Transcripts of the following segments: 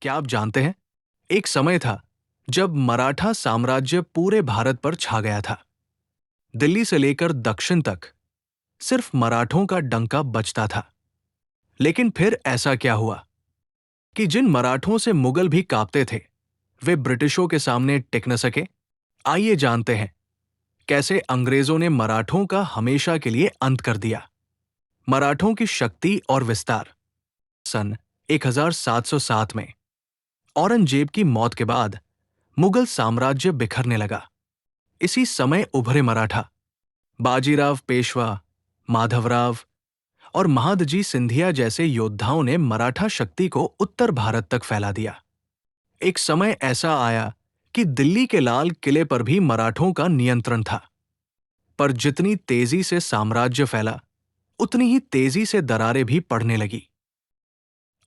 क्या आप जानते हैं, एक समय था जब मराठा साम्राज्य पूरे भारत पर छा गया था। दिल्ली से लेकर दक्षिण तक सिर्फ मराठों का डंका बजता था। लेकिन फिर ऐसा क्या हुआ कि जिन मराठों से मुगल भी कांपते थे, वे ब्रिटिशों के सामने टिक न सके। आइए जानते हैं कैसे अंग्रेजों ने मराठों का हमेशा के लिए अंत कर दिया। मराठों की शक्ति और विस्तार। सन 1707 में औरंगजेब की मौत के बाद मुगल साम्राज्य बिखरने लगा। इसी समय उभरे मराठा बाजीराव पेशवा, माधवराव और महादजी सिंधिया जैसे योद्धाओं ने मराठा शक्ति को उत्तर भारत तक फैला दिया। एक समय ऐसा आया कि दिल्ली के लाल किले पर भी मराठों का नियंत्रण था। पर जितनी तेजी से साम्राज्य फैला, उतनी ही तेजी से दरारें भी पड़ने लगी।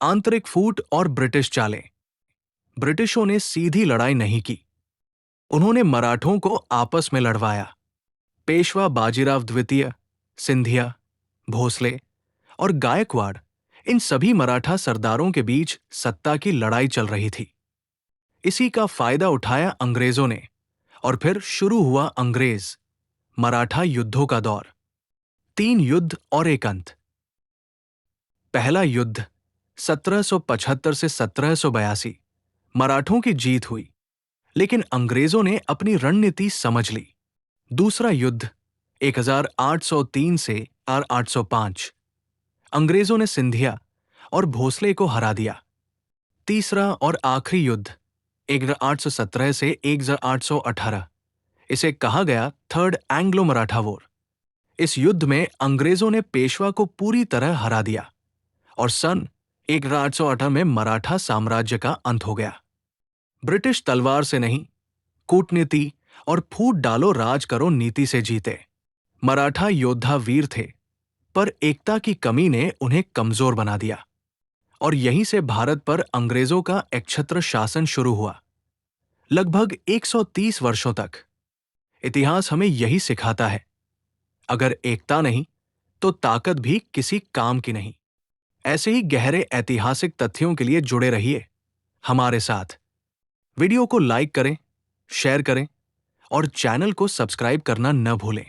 आंतरिक फूट और ब्रिटिश चालें। ब्रिटिशों ने सीधी लड़ाई नहीं की, उन्होंने मराठों को आपस में लड़वाया। पेशवा बाजीराव द्वितीय, सिंधिया, भोसले और गायकवाड़, इन सभी मराठा सरदारों के बीच सत्ता की लड़ाई चल रही थी। इसी का फायदा उठाया अंग्रेजों ने और फिर शुरू हुआ अंग्रेज मराठा युद्धों का दौर। 3 युद्ध और एक अंत। पहला युद्ध 1775 से 1782 मराठों की जीत हुई, लेकिन अंग्रेजों ने अपनी रणनीति समझ ली। दूसरा युद्ध 1803 से 1805 अंग्रेजों ने सिंधिया और भोसले को हरा दिया। तीसरा और आखिरी युद्ध 1817 से 1818, इसे कहा गया थर्ड एंग्लो मराठा वॉर। इस युद्ध में अंग्रेजों ने पेशवा को पूरी तरह हरा दिया और सन 1818 में मराठा साम्राज्य का अंत हो गया। ब्रिटिश तलवार से नहीं, कूटनीति और फूट डालो राज करो नीति से जीते। मराठा योद्धा वीर थे, पर एकता की कमी ने उन्हें कमजोर बना दिया और यहीं से भारत पर अंग्रेजों का एकछत्र शासन शुरू हुआ। लगभग 130 वर्षों तक इतिहास हमें यही सिखाता है, अगर एकता नहीं तो ताकत भी किसी काम की नहीं। ऐसे ही गहरे ऐतिहासिक तथ्यों के लिए जुड़े रहिए हमारे साथ। वीडियो को लाइक करें, शेयर करें और चैनल को सब्सक्राइब करना न भूलें।